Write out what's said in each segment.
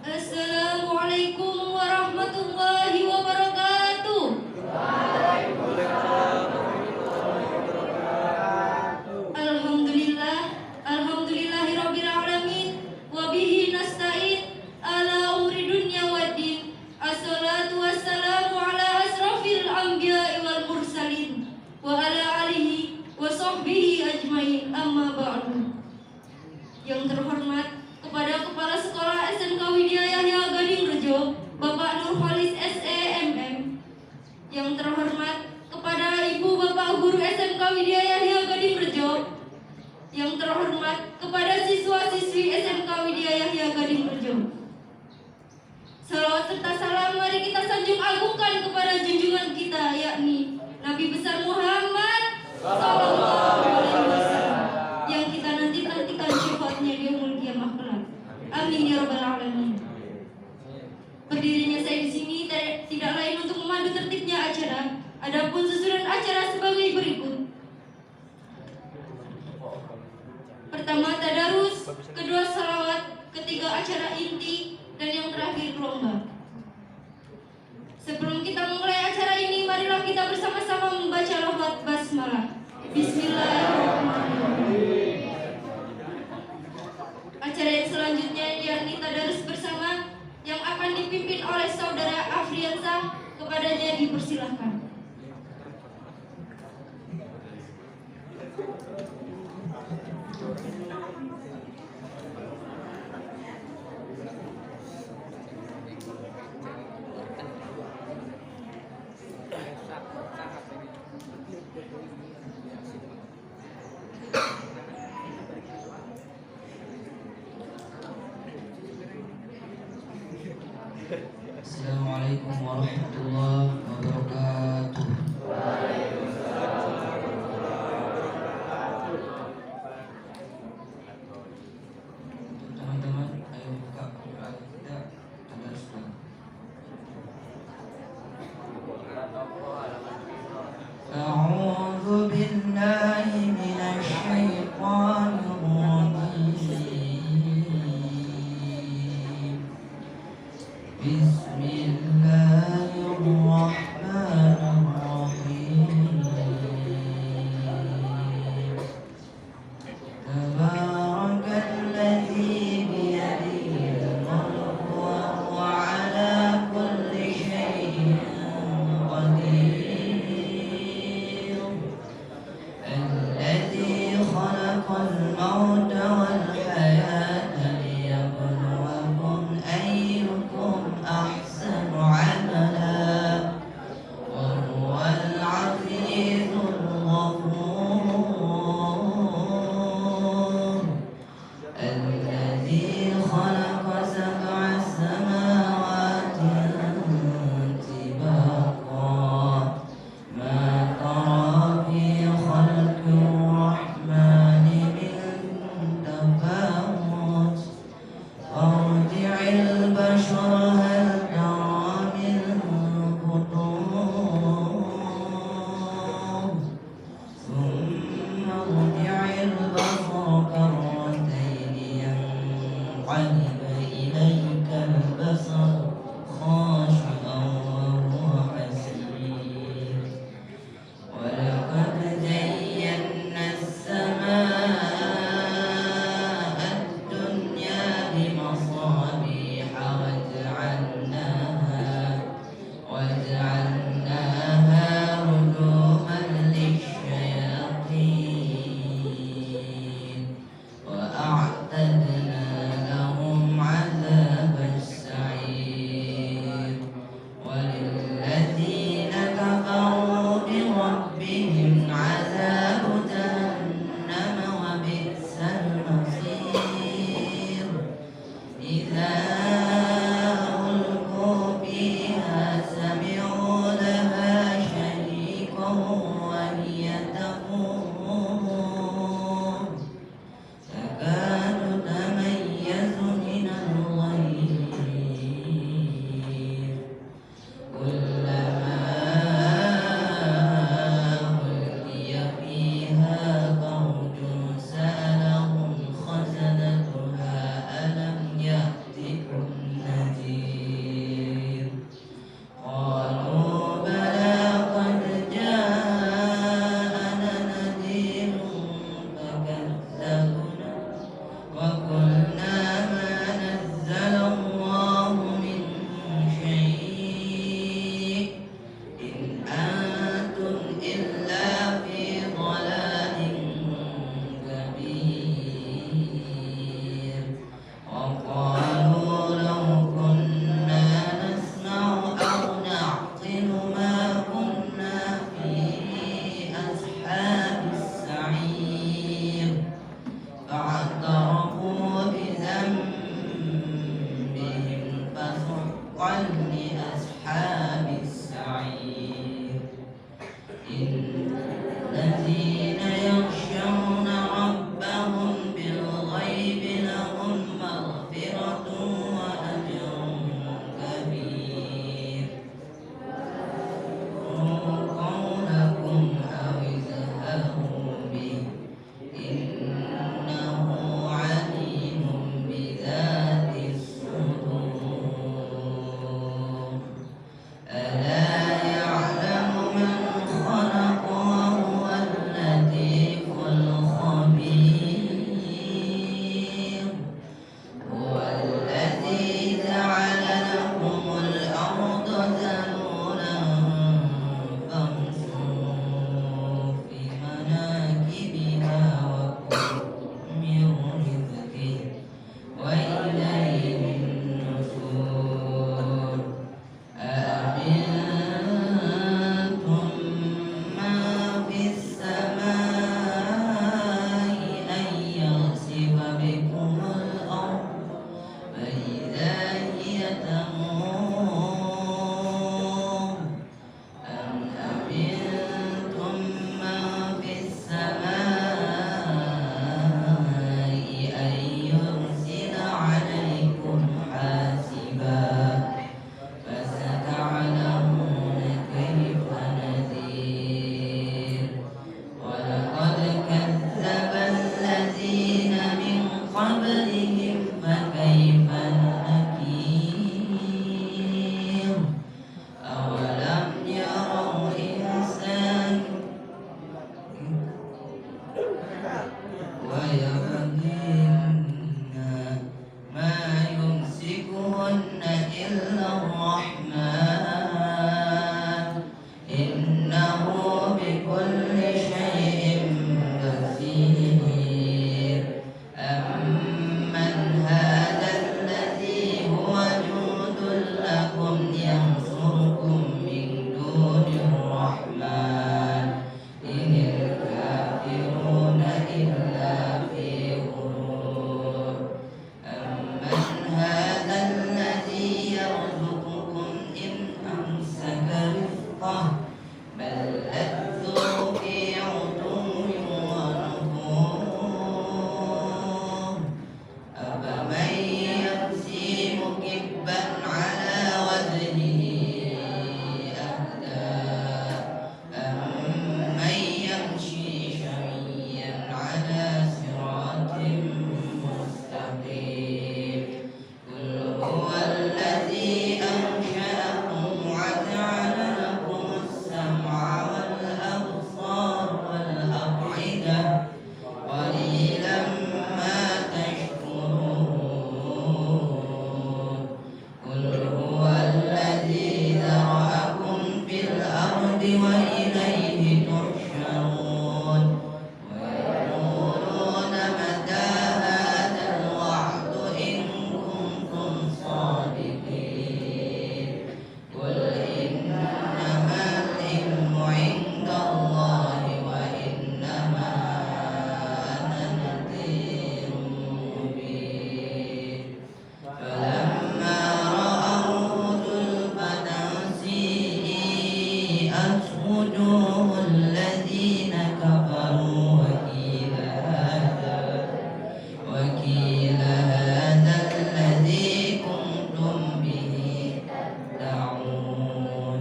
Assalamualaikum warahmatullahi wabarakatuh. Alhamdulillah, alhamdulillahirabbil alamin, wa bihi nasta'in ala umri dunya waddin. Assalatu wassalamu ala asrafil anbiya'i wal mursalin wa ala alihi wa sahbihi ajmain, amma ba'du. Yang terhormat kepada Kepala Sekolah SMK Widya Yahya Gadingrejo, Bapak Nurholis SEMM. Yang terhormat kepada Ibu Bapak Guru SMK Widya Yahya Gadingrejo. Yang terhormat kepada siswa-siswi SMK Widya Yahya Gadingrejo. Salawat serta salam mari kita sanjung agungkan kepada junjungan kita, yakni Nabi besar Muhammad sallallahu alaihi wasallam, yang kita nanti-nantikan syafaatnya di yaumul qiyamah kelak. Amin ya rabbal alamin. Berdirinya saya di sini tidak lain untuk memandu tertibnya acara. Adapun susunan acara sebagai berikut. Pertama tadarus, kedua salawat, ketiga acara inti, dan yang terakhir lomba. Sebelum kita memulai acara ini, marilah kita bersama-sama membaca lafaz basmalah. Bismillahirrahmanirrahim. Acara yang selanjutnya yakni tadarus bersama yang akan dipimpin oleh saudara Afriansah. Kepadanya dipersilahkan. Assalamualaikum warahmatullahi wabarakatuh. Teman-teman, ayo buka Quran kita tadaruskan. A'udzu billahi minasy syaithanir rajim. Bismillahirrahmanirrahim. Tabarakalladzi biyadihil mulku wa huwa ala kulli syai'in qadir. Alladzi khalaqal mauta wal hayata liyabluwakum ayyukum ahsanu amala wa huwal azizul ghafur. Alladzi khalaqa sab'a samawati tibaqa ma tara fi khalqir rahmani min tafawut. Arji'il bashara hal tara min futur. Thumma arji'il basara karratayn yanqalib ilayka al-basar khashi'an wa huwa hasir. Walaqad zayyana as-samaa'a ad-dunya bimasabiha waj'alnaha rujuman lisyayatin wa a'tadna lahum قبلهم فكيف نكير أولم يروا إنسان ويهدين ما يمسكهن إلا الرحمن إنه بكل شيء بصير أمن هذا الذي هو جند لكم ينصركم من دون الرحمن إن الكافرون إلا في غرور أمن هذا الذي يرزقكم إن أمسك رزقه بل لجوا في عتو ونفور أفمن يمشي مكبا على وجهه أهدى أمن يمشي سويا على صراط مستقيم قل هو الذي أنشأكم وجعل لكم السمع والأبصار والأفئدة قليلا ما تشكرون قل هو الذي ذرأكم في الأرض وإليه تحشرون ويقولون متى هذا الوعد إن كنتم صادقين قل إنما العلم عند الله وإنما أنا نذير مبين فلما رأوه زلفة سيئت وجوه الذين كفروا وقيل هذا الذي كنتم به تدعون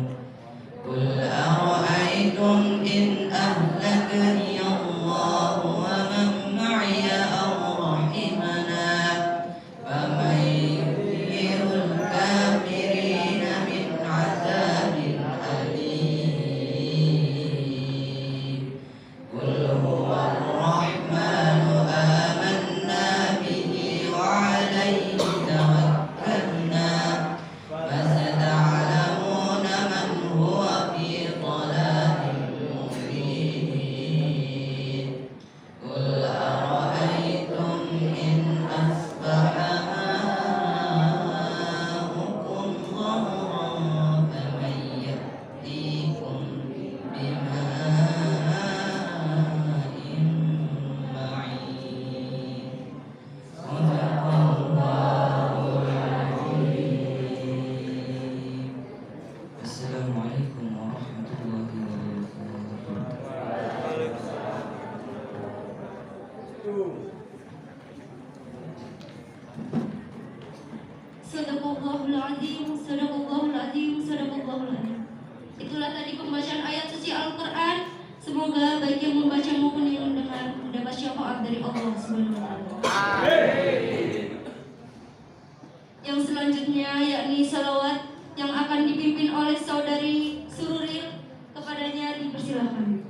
قل أرأيتم إن أهلكني الله ومن معي أو رحمنا فمن يجير الكافرين من عذاب أليم قل هو الرحمن آمنا به وعليه توكلنا فستعلمون من هو في ضلال مبين قل أرأيتم إن أصبح ماؤكم غورا فمن يأتيكم بماء معين صدق الله العظيم. السلام عليكم ورحمة الله وبركاته. Sadaqallahul azim, sadaqallahul azim, sadaqallahul azim. Itulah tadi pembacaan ayat suci Al-Quran. Semoga baik yang membaca maupun yang mendengar mendapat syafaat dari Allah Subhanahu wa Ta'ala. Yang selanjutnya yakni salawat yang akan dipimpin oleh saudari Sururil. Kepadanya dipersilakan.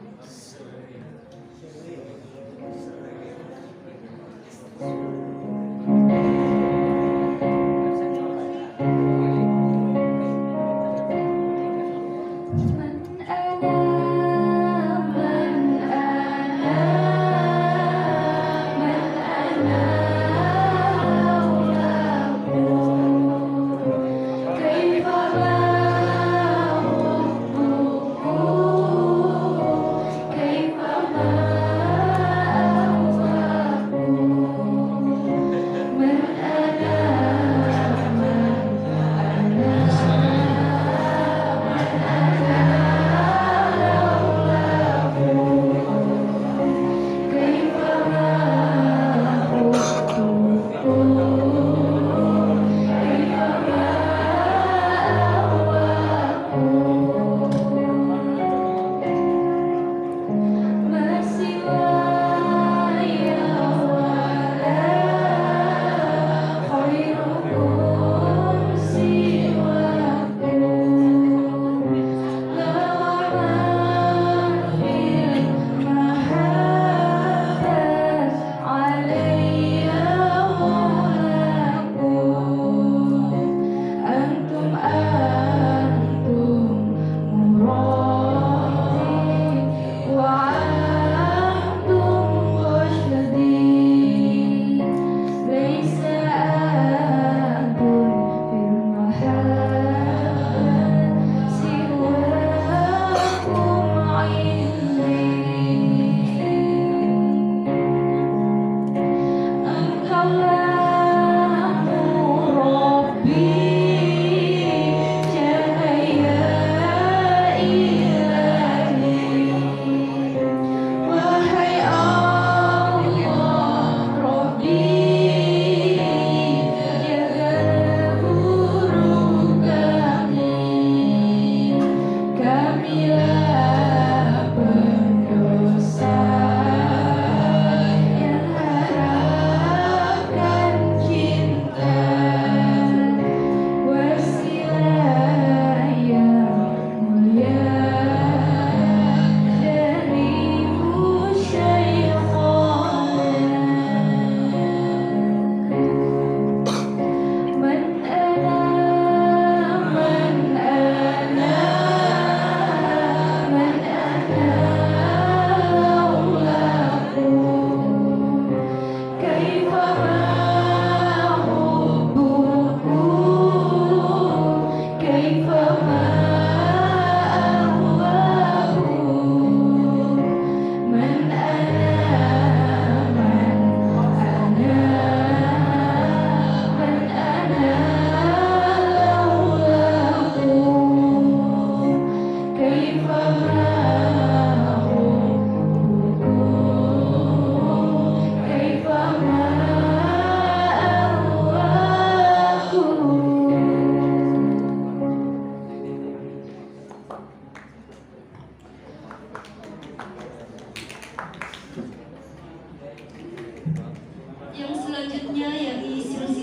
كيف ما ربكم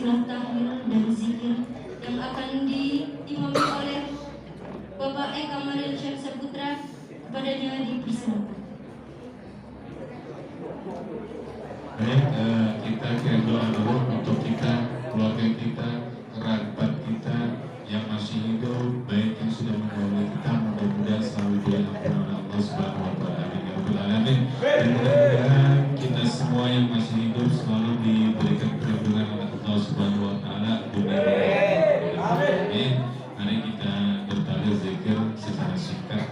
silsilah tahlil dan zikir yang akan diimami oleh Bapak Eka Marian Syekh Saputra. Kepadanya dipersilakan. Baik, kita kirim doa dulu untuk kita, keluarga kita, kerabat kita yang masih hidup, baik yang sudah mendahului kita, mudah-mudahan selalu diampuni oleh Allah Subhanahu wa Ta'ala. Amin ya rabbal alamin. Dan mudah-mudahan kita semua yang masih hidup selalu diberikan perlindungan oleh Allah Subhanahu wa Ta'ala dunia dan akhirat. Amin. Mari kita bertahlil zikir secara singkat.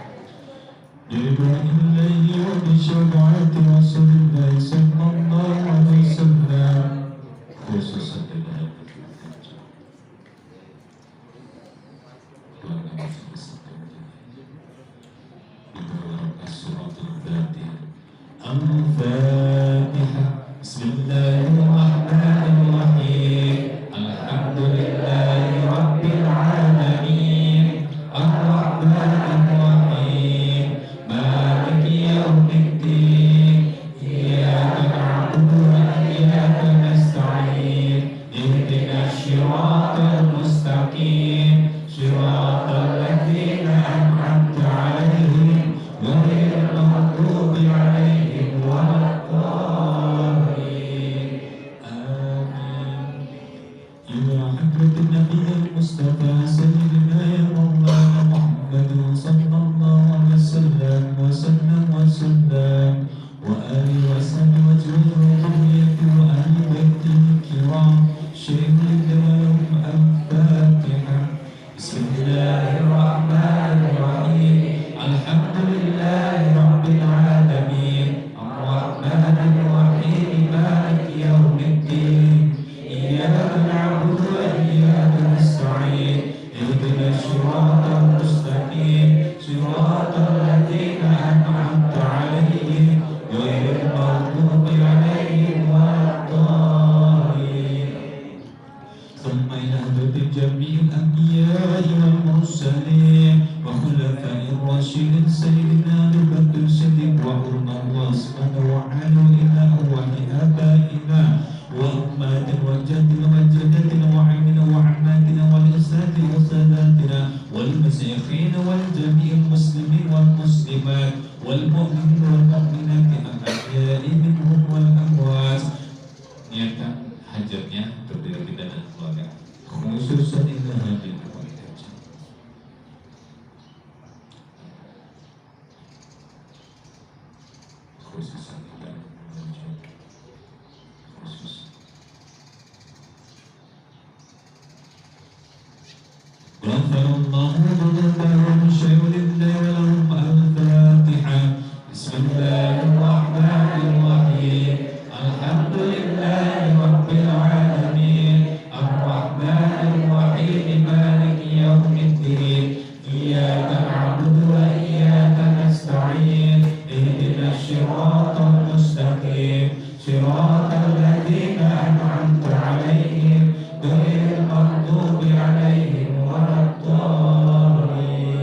Bismillahirrahmanirrahim wa bi syafa'ati Rasulillah sallallahu alaihi wasallam khususan dengan Al-Fatihah. Bismillahirrahmanirrahim. Alhamdulillahi rabbil alamin. Ar-Rahmanir-Rahim. Maliki yaumiddin. Iyyaka na'budu wa iyyaka nasta'in. Ihdinas siratal mustaqim. Siratal ladzina an'amta 'alaihim ghairil maghdubi 'alaihim waladdallin. Amin. Ya hadratin Nabiyil Mustafa sayyidina ya Maulana Muhammad sallallahu alaihi wasallam wa sallam wa sallam wa alihi wa sahbihi wa dhurriyyatihi wa ahli baitihi kiram syaikhul lahum al-Fatihah. Bismillahirrahmanirrahim. Alhamdulillahi rabbil alamin. Ar-Rahmanir-Rahim. Maliki yaumiddin. Iyyaka na'budu wa iyyaka nasta'in. Ihdinas siratal mustaqim. Siratal ladzina an'amta 'alaihim ghairil maghdubi 'alaihim waladdallin. ثم إلى حضرة جميع الأنبياء والمرسلين وخلفاء الراشدين سيدنا أبي بكر الصديق وعمر وعثمان وعلي إلى أرواح آبائنا وأمهاتنا وجدنا وجدتنا وعمنا وعماتنا والأساتذة وساداتنا والمشايخين والجميع المسلمين والمسلمات والمؤمنين والمؤمنات الأحياء منهم والأموات. Niatkan hajatnya untuk diri kita dan keluarga, khususan inna hadil keluarga. Khususan kita khusus. Ghafarallahu dzunubahum syai'ulillahi wa lahum al-Fatihah. Bismillahirrahmanirrahim. Alhamdulillahi rabbil alamin. Ar-Rahmanir-Rahim. Maliki yaumiddin. Iyyaka na'budu wa iyyaka nasta'in. Ihdinas siratal mustaqim. Siratal ladzina an'amta 'alaihim ghairil maghdubi 'alaihim waladdallin.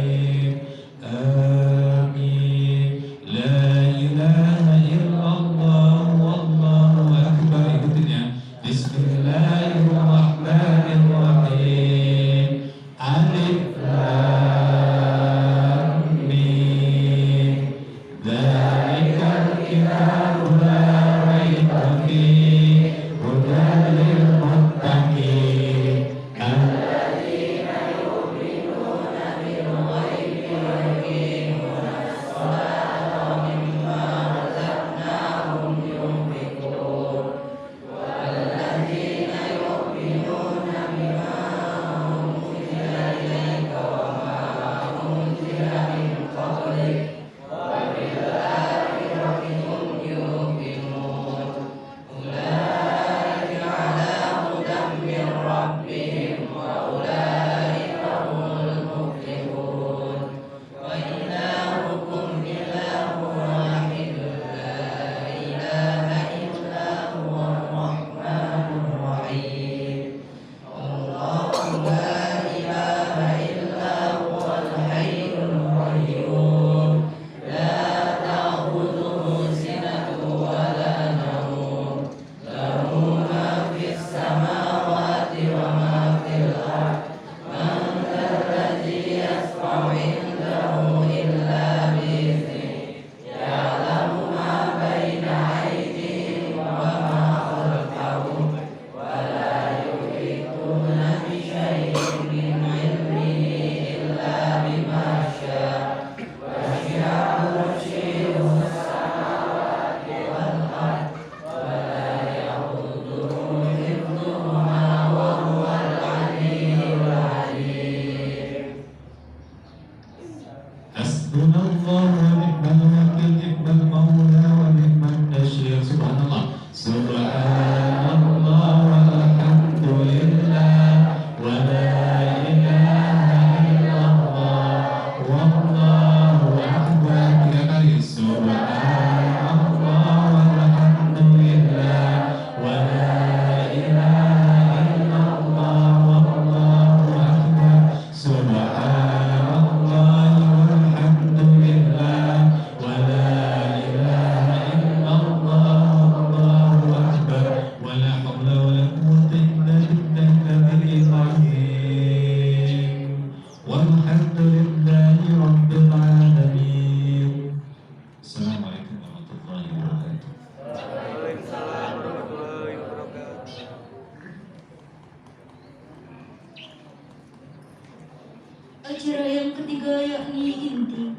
acara yang ketiga yakni inti.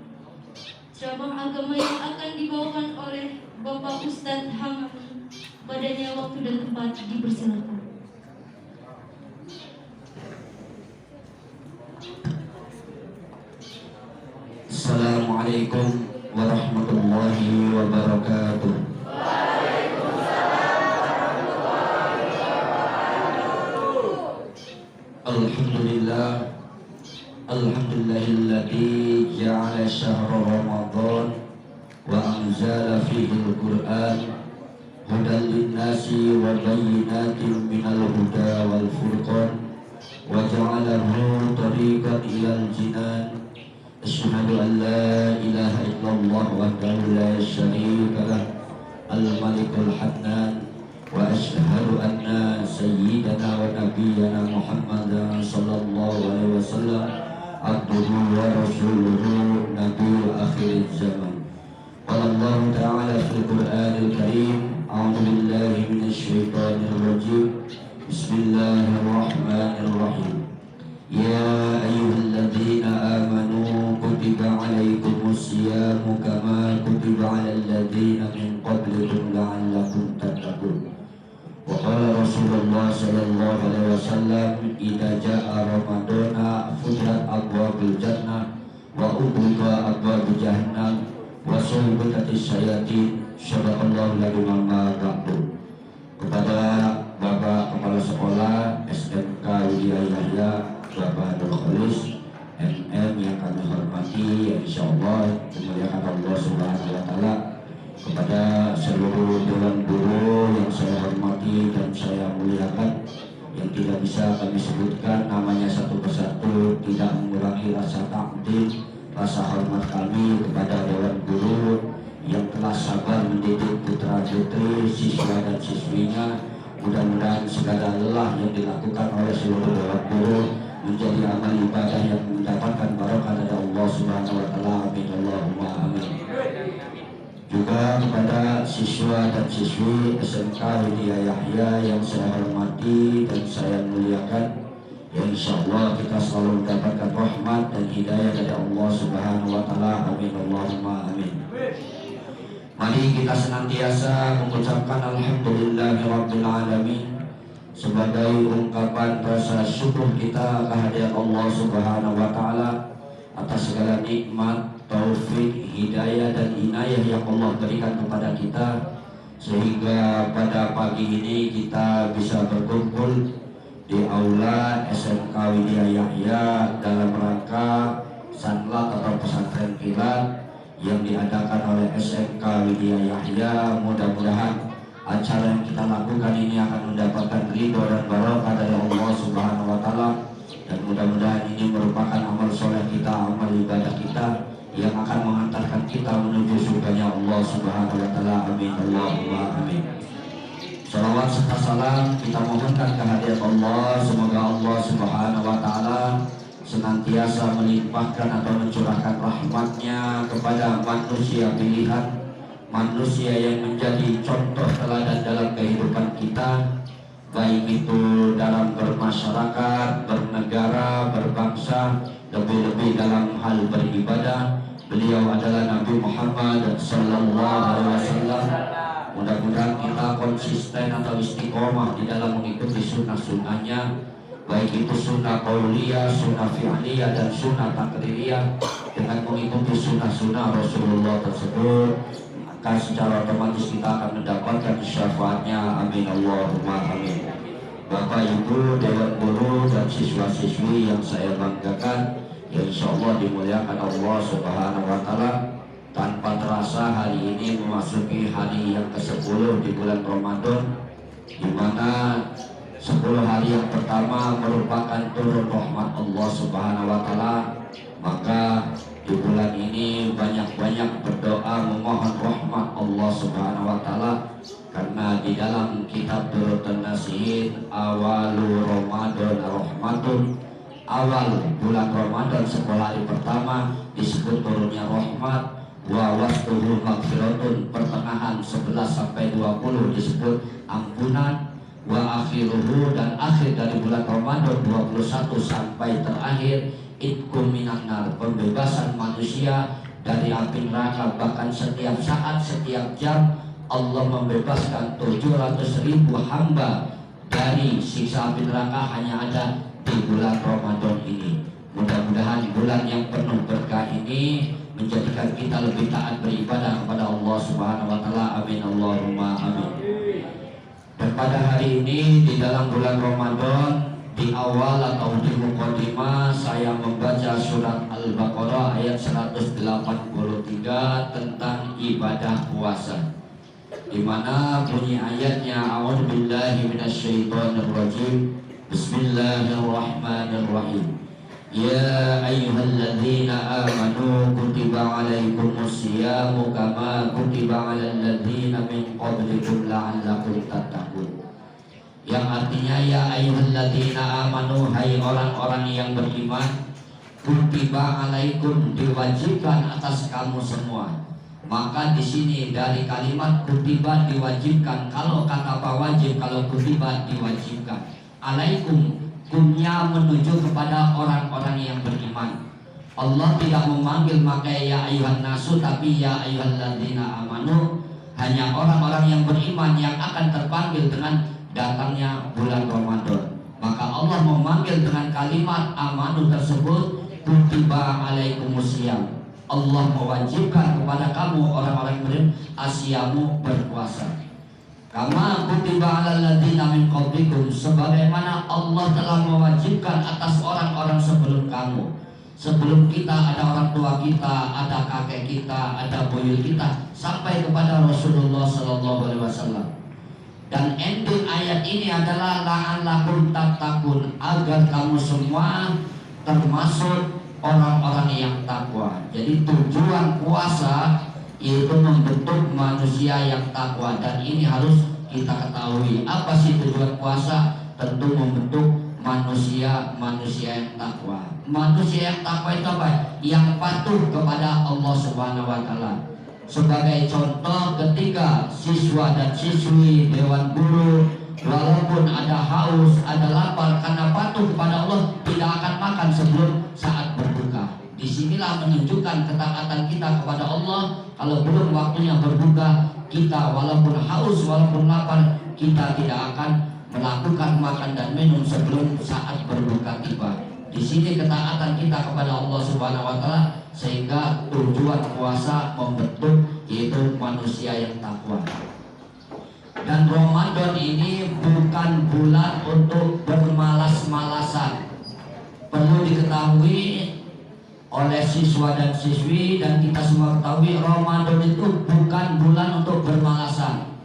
Ceramah agama yang akan dibawakan oleh Bapak Ustadz Hamami. Padanya waktu dan tempat dipersilakan. Assalamualaikum warahmatullahi wabarakatuh. Alhamdulillah, alhamdulillahilladzi ja'ala syahra Ramadan wa anzala fihi al-Qur'an hudan lin-nasi wa bayyinatin minal huda wal furqan wa ja'alahu tariqan ilal jinan. Asyhadu an la ilaha illallah wahdahu la syarika lah al-malikul hannan wa asyhadu anna sayyidana wa nabiyyana Muhammadan sallallahu alaihi wasallam abduhu wa rasuluhu nabiyyu akhir zaman. Qala Allah ta'ala fil Qur'anil Karim, a'udzu billahi minasyaitonir rajim. Bismillahirrahmanirrahim. Ya ayyuhalladzina amanu kutiba alaikumus siyamu kama kutiba alal ladzina min qablikum la'allakum tattaqun. Wa qala Rasulullah sallallahu alaihi wasallam, idza jaa ramadana futihat abwabul jannah wa ughliqa abwabul jahannam wa sulbitatis syayatin. Sadaqallahu al-azim. Ba'du. Kepada Bapak Kepala Sekolah SMK Widya Yahya Bapak Nur Khalis MM yang kami hormati, ya insyaallah dimuliakan Allah Subhanahu wa taala. Kepada seluruh dewan guru yang saya hormati dan saya muliakan, yang tidak bisa kami sebutkan namanya satu persatu, tidak mengurangi rasa takdim, rasa hormat kami kepada dewan guru yang telah sabar mendidik putra putri, siswa dan siswinya. Mudah-mudahan segala lelah yang dilakukan oleh seluruh dewan guru menjadi amal ibadah yang mendapatkan barokah dari Allah Subhanahu wa taala. Amin Allahumma amin. Juga kepada siswa dan siswi SMK Widya Yahya yang saya hormati dan saya muliakan, ya insyaallah kita selalu mendapatkan rahmat dan hidayah dari Allah Subhanahu wa taala. Amin Allahumma amin. Mari kita senantiasa mengucapkan alhamdulillahirabbil alamin sebagai ungkapan rasa syukur kita kehadirat Allah Subhanahu wa taala atas segala nikmat, taufik, hidayah dan inayah yang Allah berikan kepada kita, sehingga pada pagi ini kita bisa berkumpul di aula SMK Widya Yahya dalam rangka sanlat atau pesantren kilat yang diadakan oleh SMK Widya Yahya. Mudah-mudahan acara yang kita lakukan ini akan mendapatkan ridho dan barokah dari Allah Subhanahu wa taala, dan mudah-mudahan ini merupakan amal soleh kita, amal ibadah kita yang akan mengantarkan kita menuju surganya Allah Subhanahu wa taala. Amin Allahumma amin. Salawat serta salam kita mohonkan kehadirat Allah, semoga Allah Subhanahu wa taala senantiasa melimpahkan atau mencurahkan rahmatnya kepada manusia pilihan, manusia yang menjadi contoh teladan dalam kehidupan kita, baik itu dalam bermasyarakat, bernegara, berbangsa, lebih-lebih dalam hal beribadah. Beliau adalah Nabi Muhammad sallallahu alaihi wasallam. Mudah-mudahan kita konsisten atau istiqomah di dalam mengikuti sunnah-sunnahnya, baik itu sunnah qauliyah, sunnah fi'liyah dan sunnah takririyah. Dengan mengikuti sunnah-sunnah Rasulullah tersebut, maka secara otomatis kita akan mendapatkan syafaatnya. Amin Allahumma amin. Bapak Ibu dewan guru dan siswa-siswi yang saya banggakan, ya insyaallah dimuliakan Allah Subhanahu wa taala. Tanpa terasa hari ini memasuki hari yang ke-10 di bulan Ramadan, di mana 10 hari yang pertama merupakan turun rahmat Allah Subhanahu wa taala. Maka di bulan ini banyak-banyak berdoa memohon rahmat Allah Subhanahu wa taala, karena di dalam kitab Durratun Nasihin, awalu Ramadan rahmatun, awal bulan Ramadan 10 hari pertama disebut turunnya rahmat. Wa wastuhu maghfiratun, pertengahan 11 sampai 20 disebut ampunan. Wa akhiruhu, dan akhir dari bulan Ramadan 21 sampai terakhir itqum minan nar, pembebasan manusia dari api neraka. Bahkan setiap saat, setiap jam Allah membebaskan 700.000 hamba dari siksa api neraka hanya ada di bulan Ramadan ini. Mudah-mudahan bulan yang penuh berkah ini menjadikan kita lebih taat beribadah kepada Allah Subhanahu wa taala. Amin Allahumma amin. Dan pada hari ini di dalam bulan Ramadan, di awal atau di muqaddimah saya membaca surat Al-Baqarah ayat 183 tentang ibadah puasa, di mana bunyi ayatnya a'udzubillahi minasyaitonirrajim. Bismillahirrahmanirrahim. Ya ayyuhalladzina amanu kutiba alaikumus syiyamu kama kutiba alal ladzina min qablikum la'allakum tattaqun. Yang artinya ya ayyuhalladzina amanu, hai orang-orang yang beriman, kutiba alaikum, diwajibkan atas kamu semua. Maka di sini dari kalimat kutiba diwajibkan, kalau kata apa wajib, kalau kutiba diwajibkan. Alaikum kumnya menuju kepada orang-orang yang beriman. Allah tidak memanggil maka ya ayuhan nasu, tapi ya ayyuhalladzina amanu. Hanya orang-orang yang beriman yang akan terpanggil dengan datangnya bulan Ramadan. Maka Allah memanggil dengan kalimat amanu tersebut, kutiba alaikumusiyam. Allah mewajibkan kepada kamu orang-orang yang beriman asyamu, berpuasa. Kama kutiba alal ladzina min qablikum, sebagaimana Allah telah mewajibkan atas orang-orang sebelum kamu. Sebelum kita ada orang tua kita, ada kakek kita, ada buyut kita, sampai kepada Rasulullah sallallahu alaihi wasallam. Dan ending ayat ini adalah la'allakum tattaqun, agar kamu semua termasuk orang-orang yang takwa. Jadi tujuan puasa yaitu membentuk manusia yang takwa, dan ini harus kita ketahui. Apa sih tujuan puasa? Tentu membentuk manusia yang takwa. Manusia yang takwa itu apa? Yang patuh kepada Allah Subhanahu wa taala. Sebagai contoh, ketika siswa dan siswi dewan guru walaupun ada haus, ada lapar, karena patuh kepada Allah tidak akan makan sebelum saat berbuka. Disinilah menunjukkan ketaatan kita kepada Allah. Kalau belum waktunya berbuka, kita walaupun haus, walaupun lapar, kita tidak akan melakukan makan dan minum sebelum saat berbuka tiba. Di sini ketaatan kita kepada Allah Subhanahu wa taala, sehingga tujuan puasa membentuk yaitu manusia yang takwa. Dan Ramadan ini bukan bulan untuk bermalas-malasan. Perlu diketahui oleh siswa dan siswi, dan kita semua ketahui, Ramadan itu bukan bulan untuk bermalasan.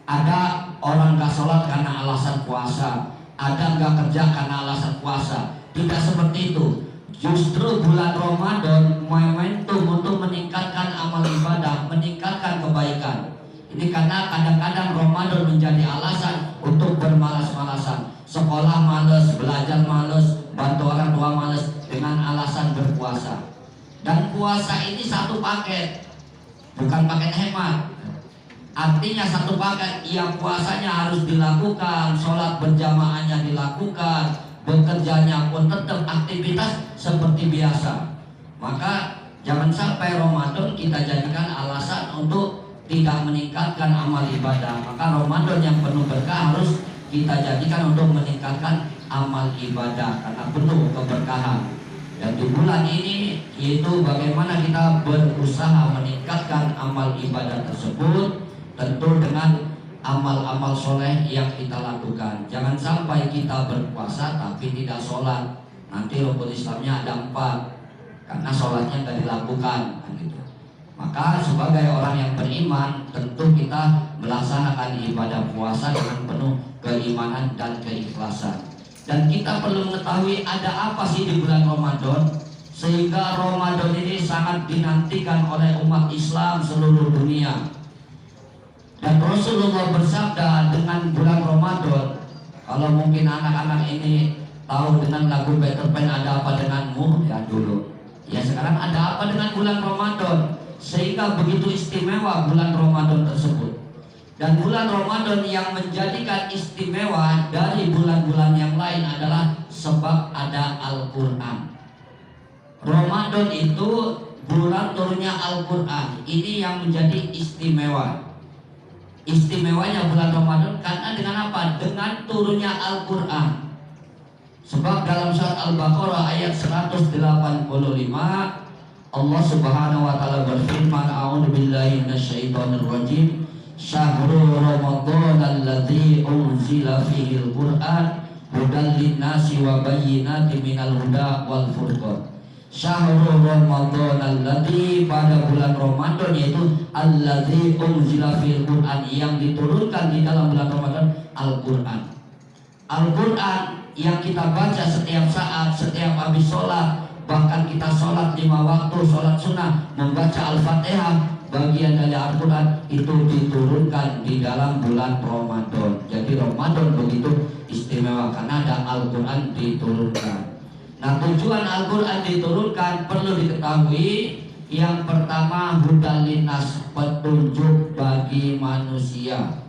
Ada orang gak sholat karena alasan puasa, ada gak kerja karena alasan puasa. Tidak seperti itu. Justru bulan Ramadan momentum untuk meningkatkan amal ibadah, meningkatkan kebaikan. Ini karena kadang-kadang Ramadan menjadi alasan untuk bermalas-malasan. Sekolah males, belajar males, bantu orang tua males, dengan alasan berpuasa. Dan puasa ini satu paket, bukan paket hemat. Artinya satu paket, yang puasanya harus dilakukan, sholat berjamaahnya dilakukan, bekerjanya pun tetap aktivitas seperti biasa. Maka jangan sampai Ramadan kita jadikan alasan untuk tidak meningkatkan amal ibadah. Maka Ramadan yang penuh berkah harus kita jadikan untuk meningkatkan amal ibadah, karena penuh keberkahan. Dan di bulan ini yaitu bagaimana kita berusaha meningkatkan amal ibadah tersebut, tentu dengan amal-amal soleh yang kita lakukan. Jangan sampai kita berpuasa tapi tidak sholat. Nanti rukun Islamnya ada 4, karena sholatnya tidak dilakukan, gitu. Maka sebagai orang yang beriman, tentu kita melaksanakan ibadah puasa dengan penuh keimanan dan keikhlasan. Dan kita perlu mengetahui ada apa sih di bulan Ramadan, sehingga Ramadan ini sangat dinantikan oleh umat Islam seluruh dunia. Dan Rasulullah bersabda dengan bulan Ramadan, kalau mungkin anak-anak ini tahu dengan lagu Peter Pan, ada apa denganmu, ya dulu. Ya sekarang ada apa dengan bulan Ramadan, sehingga begitu istimewa bulan Ramadan tersebut. Dan bulan Ramadan yang menjadikan istimewa dari bulan-bulan yang lain adalah sebab ada Al-Quran. Ramadan itu bulan turunnya Al-Quran. Ini yang menjadi istimewa. Istimewanya bulan Ramadan karena dengan apa? Dengan turunnya Al-Quran. Sebab dalam surat Al-Baqarah ayat 185 Allah Subhanahu wa taala berfirman, A'udzu billahi minasyaitonir rajim. Syahrul Ramadan alladzi unzila fihi al-Qur'an hudan lin-nasi wa bayyinatin minal huda wal furqan. Syahrul Ramadan alladzi, pada bulan Ramadan, yaitu alladzi unzila fil Qur'an, yang diturunkan di dalam bulan Ramadan Al-Qur'an. Al-Qur'an yang kita baca setiap saat, setiap habis sholat, bahkan kita sholat 5 waktu, sholat sunnah, membaca Al-Fatihah, bagian dari Al-Quran itu diturunkan di dalam bulan Ramadan. Jadi Ramadan begitu istimewa karena ada Al-Quran diturunkan. Nah, tujuan Al-Quran diturunkan perlu diketahui. Yang pertama, hudan linnas, petunjuk bagi manusia.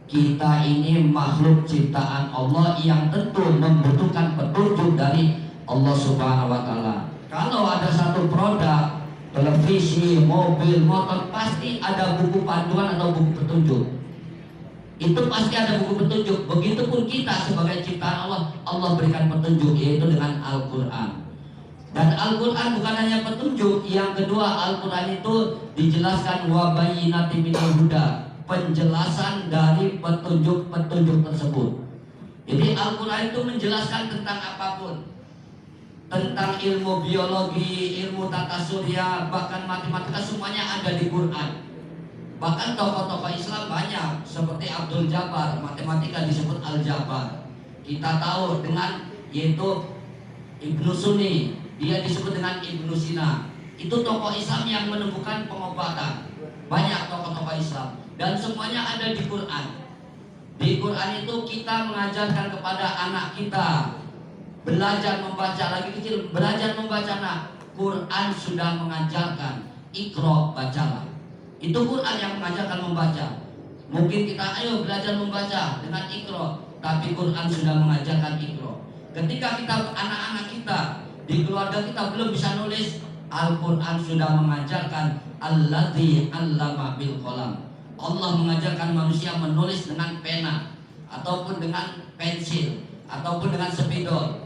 Kita ini makhluk ciptaan Allah yang tentu membutuhkan petunjuk dari Allah Subhanahu wa taala. Kalau ada satu produk, televisi, mobil, motor, pasti ada buku panduan atau buku petunjuk. Itu pasti ada buku petunjuk. Begitupun kita sebagai ciptaan Allah, Allah berikan petunjuk, yaitu dengan Al-Quran. Dan Al-Quran bukan hanya petunjuk. Yang kedua, Al-Quran itu dijelaskan wa bayyinatin minal huda, penjelasan dari petunjuk-petunjuk tersebut. Jadi Al-Quran itu menjelaskan tentang apapun, tentang ilmu biologi, ilmu tata surya, bahkan matematika, semuanya ada di Quran. Bahkan tokoh-tokoh Islam banyak, seperti Abdul Jabbar, matematika disebut Al-Jabbar. Kita tahu dengan, yaitu Ibnu Sunni, dia disebut dengan Ibnu Sina. Itu tokoh Islam yang menemukan pengobatan. Banyak tokoh-tokoh Islam, dan semuanya ada di Quran. Di Quran itu kita mengajarkan kepada anak kita belajar membaca, lagi kecil belajar membaca. Nah, Quran sudah mengajarkan Iqra, bacalah. Itu Quran yang mengajarkan membaca. Mungkin kita ayo belajar membaca dengan Iqra, tapi Quran sudah mengajarkan Iqra. Ketika kita, anak-anak kita di keluarga kita belum bisa nulis, Al-Quran sudah mengajarkan alladzi 'allama bil qalam. Allah mengajarkan manusia menulis dengan pena, ataupun dengan pensil, ataupun dengan spidol.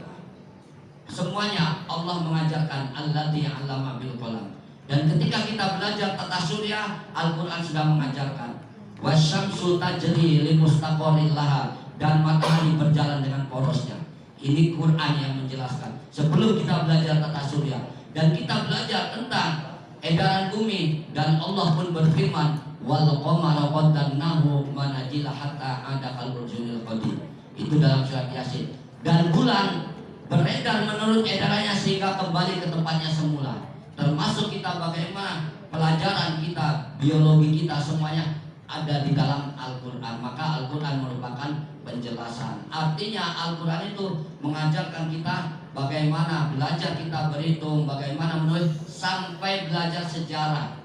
Semuanya Allah mengajarkan alladzi 'allama bil qalam. Dan ketika kita belajar tata surya, Al-Quran sudah mengajarkan wasyamsu tajri li mustaqarrin laha, dan matahari berjalan dengan porosnya. Ini Quran yang menjelaskan. Sebelum kita belajar tata surya dan kita belajar tentang edaran bumi, dan Allah pun berfirman wal qamara qaddarnahu manazila hatta ada kalburjunil qadim. Itu dalam surat Yasin. Dan bulan beredar menurut edarannya sehingga kembali ke tempatnya semula. Termasuk kita bagaimana pelajaran kita, biologi kita, semuanya ada di dalam Al-Quran. Maka Al-Quran merupakan penjelasan. Artinya Al-Quran itu mengajarkan kita bagaimana belajar kita berhitung, bagaimana menulis, sampai belajar sejarah.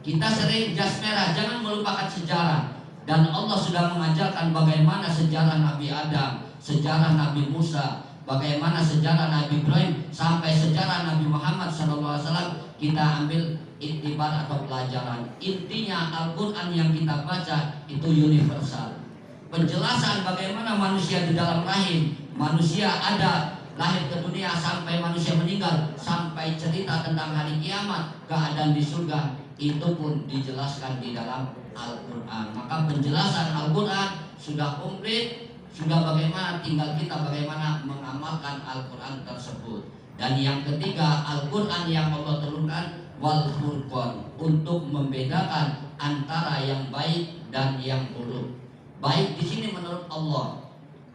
Kita sering jas merah, jangan melupakan sejarah. Dan Allah sudah mengajarkan bagaimana sejarah Nabi Adam, sejarah Nabi Musa, bagaimana sejarah Nabi Ibrahim, sampai sejarah Nabi Muhammad SAW. Kita ambil iktibar atau pelajaran. Intinya Al-Quran yang kita baca itu universal. Penjelasan bagaimana manusia di dalam rahim, manusia ada lahir ke dunia sampai manusia meninggal, sampai cerita tentang hari kiamat, keadaan di surga, itu pun dijelaskan di dalam Al-Quran. Maka penjelasan Al-Quran sudah komplit. Sudah bagaimana tinggal kita bagaimana mengamalkan Al-Quran tersebut. Dan yang ketiga, Al-Quran yang Allah turunkan wal furqan, untuk membedakan antara yang baik dan yang buruk. Baik di sini menurut Allah,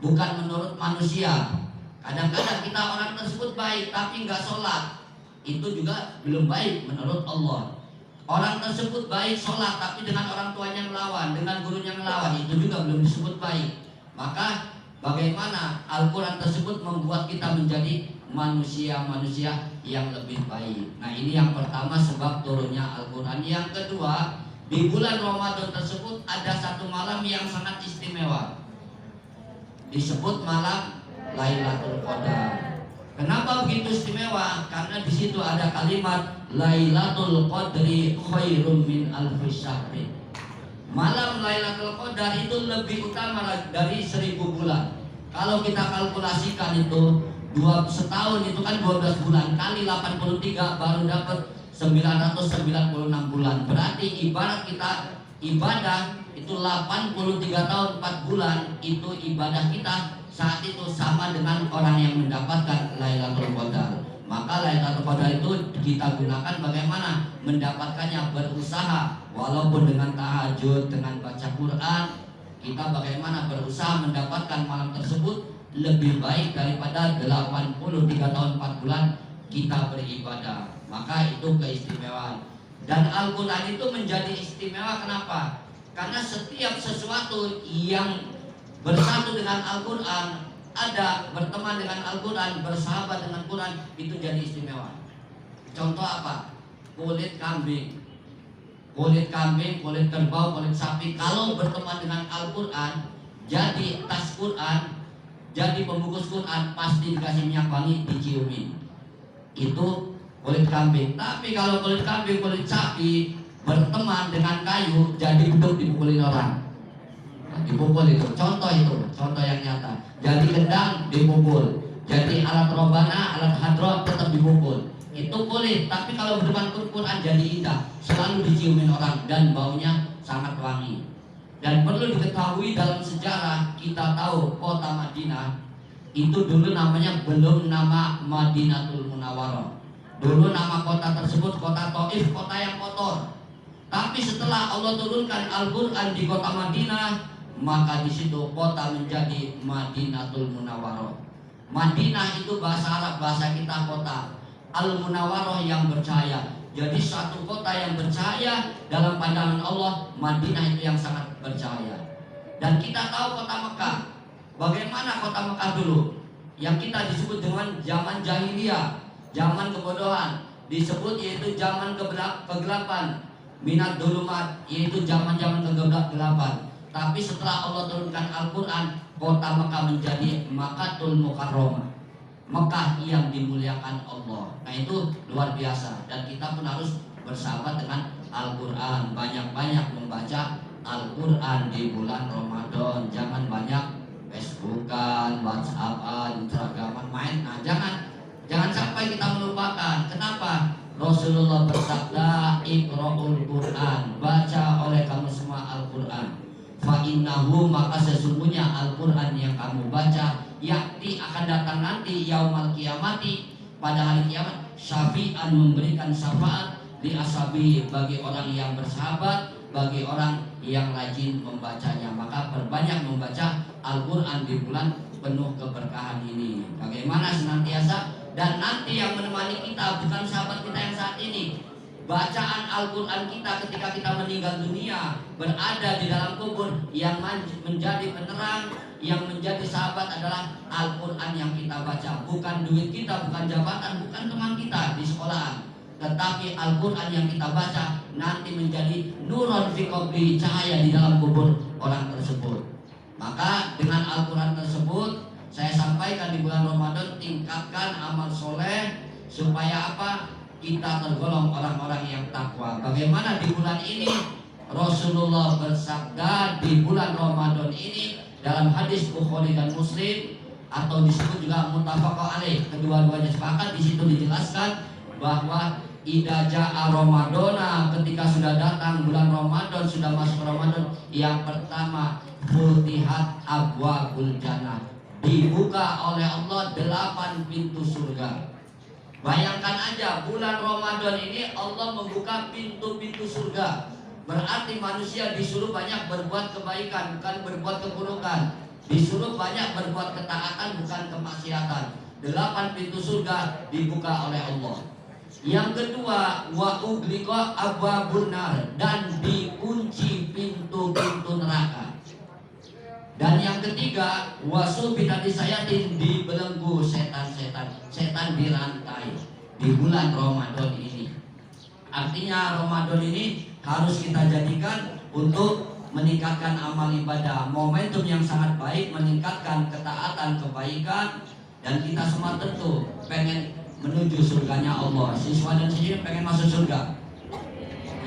bukan menurut manusia. Kadang-kadang kita orang tersebut baik tapi nggak sholat, itu juga belum baik menurut Allah. Orang tersebut baik sholat tapi dengan orang tuanya melawan, dengan gurunya melawan, itu juga belum disebut baik. Maka bagaimana Al-Quran tersebut membuat kita menjadi manusia-manusia yang lebih baik. Nah, ini yang pertama sebab turunnya Al-Quran. Yang kedua, di bulan Ramadan tersebut ada satu malam yang sangat istimewa, disebut malam Lailatul Qadar. Kenapa begitu istimewa? Karena di situ ada kalimat Lailatul Qadri khairum min alfi syahrin. Malam Lailatul Qadar itu lebih utama dari 1000 bulan. Kalau kita kalkulasikan itu setahun itu kan 12 bulan kali 83 baru dapat 996 bulan. Berarti ibarat kita ibadah itu 83 tahun 4 bulan, itu ibadah kita saat itu sama dengan orang yang mendapatkan Lailatul Qadar. Maka Lailatul Qadar itu kita gunakan bagaimana mendapatkannya, berusaha walaupun dengan tahajud, dengan baca Quran, kita bagaimana berusaha mendapatkan malam tersebut lebih baik daripada 83 tahun 4 bulan kita beribadah. Maka itu keistimewaan. Dan Al-Quran itu menjadi istimewa kenapa? Karena setiap sesuatu yang bersatu dengan Al-Quran, ada berteman dengan Al-Quran, bersahabat dengan Quran, itu jadi istimewa. Contoh apa? Kulit kambing, kulit kerbau, kulit sapi, kalau berteman dengan Al-Quran, jadi tas Quran, jadi pembungkus Quran, pasti dikasih minyak wangi, diciumin. Itu kulit kambing. Tapi kalau kulit kambing, kulit sapi berteman dengan kayu, jadi beduk dipukulin orang. Dipukul itu, contoh yang nyata. Jadi gendang dipukul, jadi alat robana, alat hadrot tetap dipukul. Itu kulit. Tapi kalau berteman Quran jadi indah, selalu diciumin orang dan baunya sangat wangi. Dan perlu diketahui dalam sejarah, kita tahu kota Madinah itu dulu namanya belum nama Madinatul Munawwarah. Dulu nama kota tersebut kota Taif, kota yang kotor. Tapi setelah Allah turunkan Al-Quran di kota Madinah, maka di situ kota menjadi Madinatul Munawwarah. Madinah itu bahasa Arab, bahasa kita kota. Al-Munawwarah yang bercahaya. Jadi satu kota yang bercahaya dalam pandangan Allah, Madinah itu yang sangat bercahaya. Dan kita tahu kota Mekah. Bagaimana kota Mekah dulu? Yang kita disebut dengan zaman jahiliyah, zaman kebodohan, disebut yaitu zaman kegelapan, minat dulumat, yaitu zaman-zaman kegelapan. Tapi setelah Allah turunkan Al-Quran, kota Mekah menjadi Makkatul Mukarramah, Mekah yang dimuliakan Allah. Nah itu luar biasa. Dan kita pun harus bersahabat dengan Al-Quran, banyak-banyak membaca Al-Quran di bulan Ramadan. Jangan banyak Facebookan, WhatsAppan, Instagraman, main. Nah jangan sampai kita melupakan. Kenapa? Rasulullah bersabda, Iqra'ul Quran, baca oleh kamu semua Al-Quran. Fa'innahu, maka sesungguhnya Al-Quran yang kamu baca, yakti akan datang nanti yaumal kiamati, pada hari kiamat, syafi'an, memberikan syafaat di asabi, bagi orang yang bersahabat, bagi orang yang rajin membacanya. Maka perbanyak membaca Al-Quran di bulan penuh keberkahan ini. Bagaimana senantiasa, dan nanti yang menemani kita bukan sahabat kita yang saat ini. Bacaan Al-Quran kita ketika kita meninggal dunia, berada di dalam kubur, yang menjadi penerang, yang menjadi sahabat adalah Al-Quran yang kita baca. Bukan duit kita, bukan jabatan, bukan teman kita di sekolahan, tetapi Al-Quran yang kita baca nanti menjadi nurun fi qabri, cahaya di dalam kubur orang tersebut. Maka dengan Al-Quran tersebut, saya sampaikan di bulan Ramadan, tingkatkan amal soleh supaya apa? Kita tergolong orang-orang yang takwa. Bagaimana di bulan ini Rasulullah bersabda, di bulan Ramadan ini, dalam hadis Bukhari dan Muslim, atau disebut juga muttafaq alaih, kedua-duanya sepakat. Di situ dijelaskan bahwa idza jaa Ramadana, ketika sudah datang bulan Ramadan, sudah masuk Ramadan, yang pertama futihat abwabul jannah, dibuka oleh Allah 8 pintu surga. Bayangkan aja, bulan Ramadan ini Allah membuka pintu-pintu surga. Berarti manusia disuruh banyak berbuat kebaikan, bukan berbuat keburukan. Disuruh banyak berbuat ketaatan, bukan kemaksiatan. 8 pintu surga dibuka oleh Allah. Yang kedua, wa ugliqa abwabun nar, dan dikunci pintu-pintu neraka. Dan yang ketiga, wasubita disayatin, dibelenggu setan dirantai di bulan Ramadan ini. Artinya Ramadan ini harus kita jadikan untuk meningkatkan amal ibadah, momentum yang sangat baik, meningkatkan ketaatan, kebaikan, Dan kita semua tentu pengen menuju surganya Allah. Siswa dan siswi pengen masuk surga.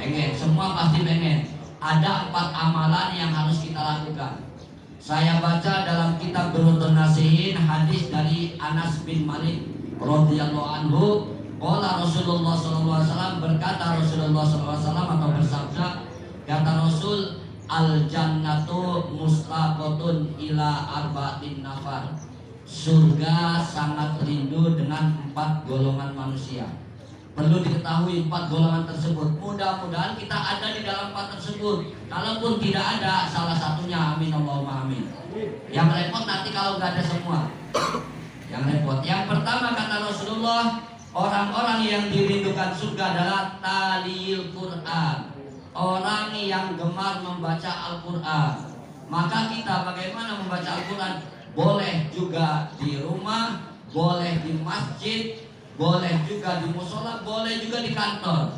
Pengen, semua pasti pengen. Ada 4 amalan yang harus kita lakukan. Saya baca dalam kitab Burutun Nasihin hadis dari Anas bin Malik radhiyallahu anhu, qala Rasulullah sallallahu alaihi wasallam, berkata Rasulullah sallallahu alaihi wasallam atau bersabda, kata Rasul, al jannatu mustaqotun ila arba'atin nafar. Surga sangat rindu dengan 4 golongan manusia. Perlu diketahui 4 golongan tersebut. Mudah-mudahan kita ada di dalam 4 tersebut. Kalaupun tidak ada salah satunya, amin Allahumma amin. Yang repot nanti kalau nggak ada semua. Yang repot. Yang pertama kata Rasulullah, orang-orang yang dirindukan surga adalah talil Quran. Orang yang gemar membaca Al-Quran. Maka kita bagaimana membaca Al-Quran? Boleh juga di rumah, boleh di masjid, boleh juga di musola, boleh juga di kantor.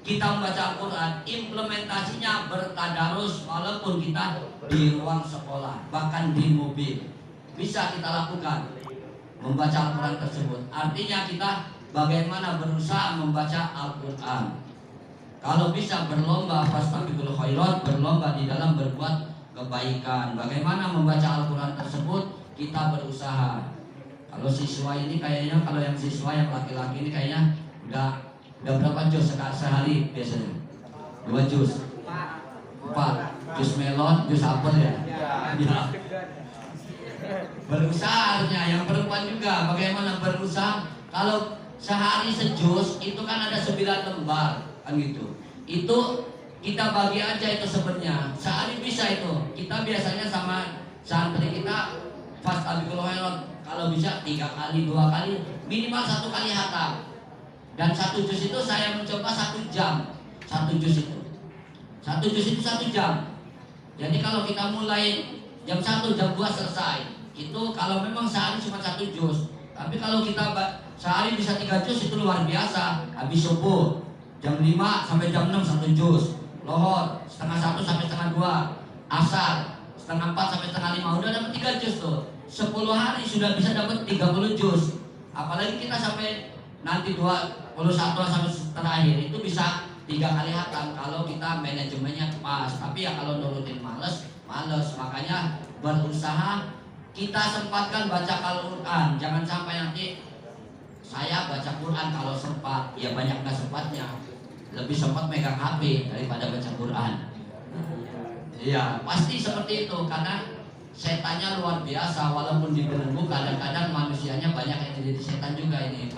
Kita membaca Al-Quran, implementasinya bertadarus walaupun kita di ruang sekolah, bahkan di mobil. Bisa kita lakukan membaca Al-Quran tersebut. Artinya kita bagaimana berusaha membaca Al-Quran. Kalau bisa berlomba, fastabiqul khairat, berlomba di dalam berbuat kebaikan. Bagaimana membaca Al-Quran tersebut, kita berusaha. Kalau siswa ini kayaknya, kalau yang siswa yang laki-laki ini kayaknya udah berapa juz sehari biasanya? 2 juz, 4 juz melon, juz apel ya? Ya. Berusaha harusnya. Yang perempuan juga bagaimana berusaha. Kalau sehari sejuz itu kan ada 9 lembar kan gitu. Itu kita bagi aja itu sebenarnya. Sehari bisa itu. Kita biasanya sama santri kita fastabiqul khairat, kalau bisa 3 kali, 2 kali, minimal 1 kali hatam. Dan 1 juz itu saya mencoba 1 jam. 1 juz itu 1 juz itu 1 jam. Jadi kalau kita mulai jam 1, jam 2 selesai. Itu kalau memang sehari cuma 1 juz. Tapi kalau kita sehari bisa 3 juz itu luar biasa. Habis subuh jam 5 sampai jam 6 1 juz. Lohor setengah 1 sampai setengah 2. Asar setengah 4 sampai setengah 5. Udah dapat 3 juz tuh. 10 hari sudah bisa dapat 30 juz. Apalagi kita sampai nanti 21 sampai terakhir itu bisa 3 kali hatam kalau kita manajemennya pas. Tapi ya kalau nurutin males. Makanya berusaha kita sempatkan baca Al-Quran. Jangan sampai nanti saya baca Quran kalau sempat, ya banyak nggak sempatnya. Lebih sempat megang HP daripada baca Quran. Iya, pasti seperti itu karena setannya luar biasa. Walaupun dibelenggu, kadang-kadang manusianya banyak yang jadi setan juga ini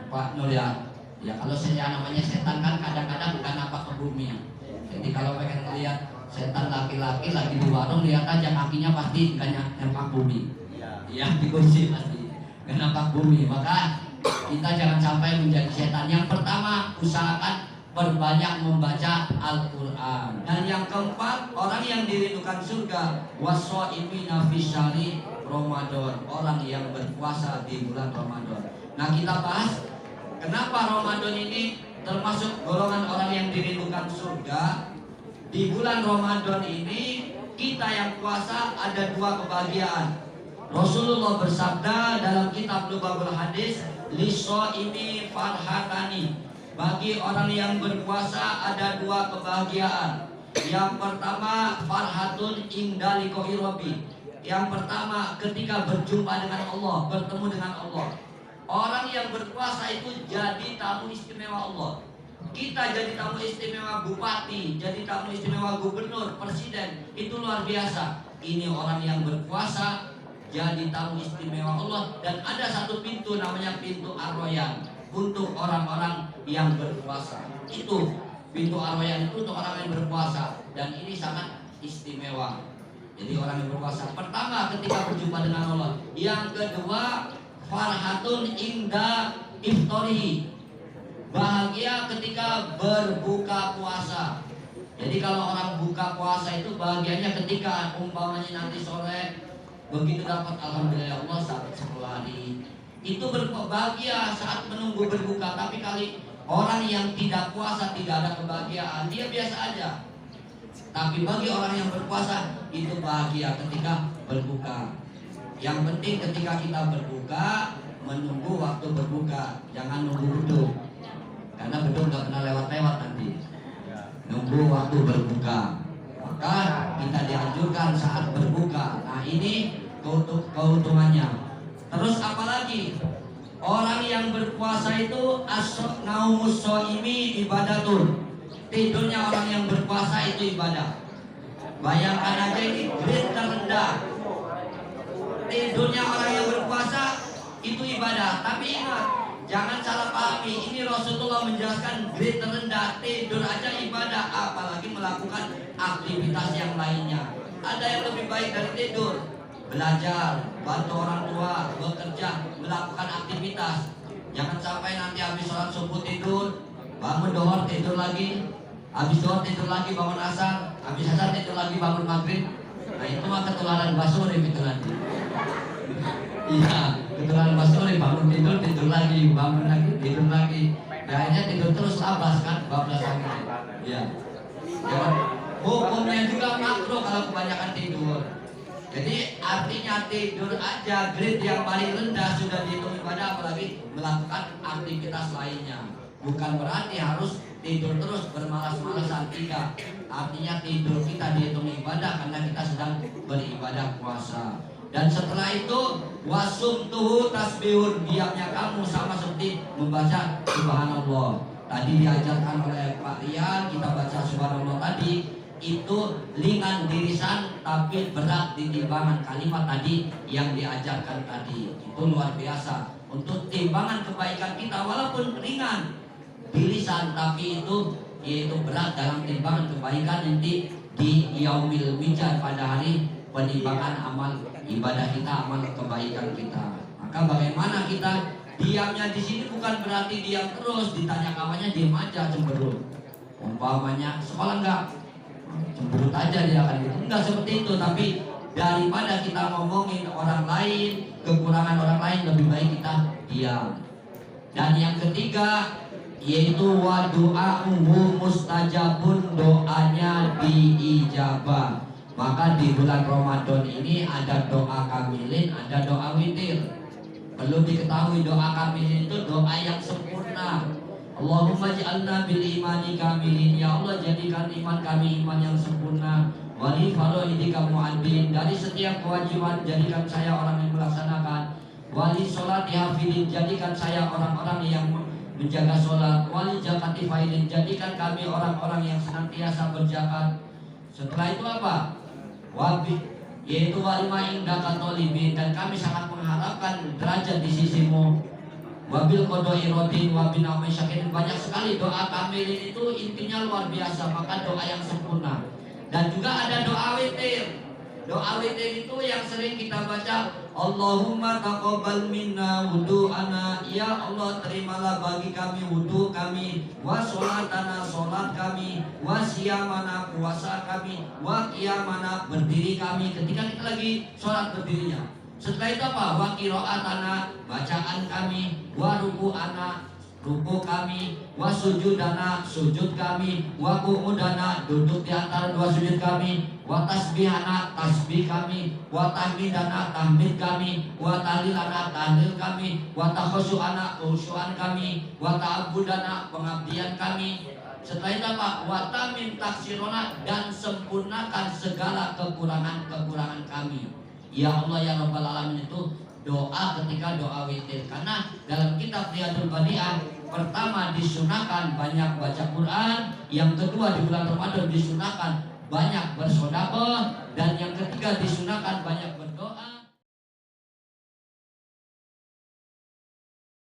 Pak Nur ya. Ya kalau saya namanya setan kan kadang-kadang bukan apa ke bumi. Jadi kalau pengen lihat setan laki-laki lagi di warung, lihat aja kakinya pasti nggak nyampak bumi. Iya, di kursi pasti nggak nyampak bumi. Maka kita jangan sampai menjadi setan. Yang pertama, usahakan berbanyak membaca Al-Quran. Dan yang keempat, orang yang dirindukan surga, washoimina fi syahri Ramadan, orang yang berpuasa di bulan Ramadan. Nah kita bahas kenapa Ramadan ini termasuk golongan orang yang dirindukan surga. Di bulan Ramadan ini kita yang puasa ada 2 kebahagiaan. Rasulullah bersabda dalam kitab Lubabul Hadis, lishoimi farhatani, bagi orang yang berpuasa ada 2 kebahagiaan. Yang pertama farhatun inda liqa'i rabbi. Yang pertama ketika berjumpa dengan Allah, bertemu dengan Allah. Orang yang berpuasa itu jadi tamu istimewa Allah. Kita jadi tamu istimewa bupati, jadi tamu istimewa gubernur, presiden, itu luar biasa. Ini orang yang berpuasa jadi tamu istimewa Allah. Dan ada 1 pintu namanya pintu Ar-Royan untuk orang-orang yang berpuasa. Itu pintu Ar-Royan itu untuk orang yang berpuasa. Dan ini sangat istimewa. Jadi orang yang berpuasa pertama ketika berjumpa dengan Allah. Yang kedua farhatun inda iftarihi, bahagia ketika berbuka puasa. Jadi kalau orang buka puasa itu bahagianya ketika umpamanya nanti sore begitu dapat alhamdulillah Allah dapat 10 hari. Itu berbahagia saat menunggu berbuka. Tapi kali orang yang tidak puasa tidak ada kebahagiaan, dia biasa aja. Tapi bagi orang yang berpuasa itu bahagia ketika berbuka. Yang penting ketika kita berbuka, menunggu waktu berbuka, jangan nunggu beduk. Karena beduk nggak pernah lewat-lewat nanti. Nunggu waktu berbuka. Maka kita dianjurkan saat berbuka. Nah ini keuntungannya. Terus apalagi? Orang yang berpuasa itu naumus shaimi ibadatun. Tidurnya orang yang berpuasa itu ibadah. Bayangkan aja ini grade terendah. Tidurnya orang yang berpuasa itu ibadah. Tapi ingat, jangan salah pahami. Ini Rasulullah menjelaskan grade terendah. Tidur aja ibadah, apalagi melakukan aktivitas yang lainnya. Ada yang lebih baik dari tidur. Belajar, bantu orang tua, bekerja, melakukan aktivitas. Jangan sampai nanti habis sholat subuh tidur, bangun dohor tidur lagi, habis dohor tidur lagi bangun asar, habis asar tidur lagi bangun maghrib. Nah itu mah ketularan basuri itu nanti. Iya, ketularan basuri, bangun tidur lagi, bangun lagi, tidur lagi. Kayaknya tidur terus labas kan, bablas lagi. Iya. Ya, hukumnya juga makruh kalau kebanyakan tidur. Jadi artinya tidur aja grade yang paling rendah sudah dihitung ibadah, apalagi melakukan aktivitas lainnya. Bukan berarti harus tidur terus bermalas-malasan, tidak. Artinya tidur kita dihitung ibadah karena kita sedang beribadah puasa. Dan setelah itu wasumtuhu tasbihun, diamnya kamu sama seperti membaca subhanallah. Tadi diajarkan oleh Pak Rian, kita baca subhanallah tadi. Itu ringan di lisan tapi berat di timbangan kalimat tadi yang diajarkan tadi. Itu luar biasa. Untuk timbangan kebaikan kita walaupun ringan di lisan tapi itu yaitu berat dalam timbangan kebaikan nanti di yaumil mizan, pada hari penimbangan amal ibadah kita, amal kebaikan kita. Maka bagaimana kita diamnya di sini bukan berarti diam terus, ditanya kawannya diam aja cemberut. Umpamanya sekolah enggak, cemberut aja dia akan gitu. Enggak seperti itu, tapi daripada kita ngomongin orang lain, kekurangan orang lain, lebih baik kita diam. Dan yang ketiga yaitu wa du'a'uhu mustajabun, doanya diijabah. Maka di bulan Ramadan ini ada doa kamilin, ada doa witir. Perlu diketahui doa kamilin itu doa yang sempurna. Allahumma ja'alna bil imani kamilin, ya Allah jadikan iman kami iman yang sempurna. Wali faraidika mu'addin, dari setiap kewajiban jadikan saya orang yang melaksanakan. Wali sholati hafidin, jadikan saya orang-orang yang menjaga sholat. Wali zakati faidin, jadikan kami orang-orang yang senantiasa berzakat. Setelah itu apa? Wabi, yaitu walima indaka tolibin, dan kami sangat mengharapkan derajat di sisimu. Wabil kodoi rodin wabil namai syakirin, banyak sekali doa kamilin itu intinya luar biasa. Maka doa yang sempurna. Dan juga ada doa witir. Doa witir itu yang sering kita baca, Allahumma taqabbal minna wudu'ana, ya Allah terimalah bagi kami wudu kami, wa sholatana sholat kami, wa siyamana puasa kami, wa qiyamana berdiri kami ketika kita lagi sholat berdirinya. Setelah itu apa? Wa qira'atana bacaan kami, wa ruku'ana ruku kami, wa sujudana sujud kami, wa qu'udana duduk di antara dua sujud kami, wa tasbihana tasbih kami, wa tahmidana tahmid kami, wa tahlilana tahlil kami, wa takhusyu'ana khusyu'an kami, wa ta'abbudana pengabdian kami. Setelah itu apa? Wa tamin taksirona, dan sempurnakan segala kekurangan-kekurangan kami. Ya Allah ya Rabbal Alamin, itu doa ketika doa witir. Karena dalam kitab Riyadul Badi'ah, pertama disunahkan banyak baca Quran, yang kedua di bulan Ramadan disunahkan banyak bersedekah, dan yang ketiga disunahkan banyak berdoa.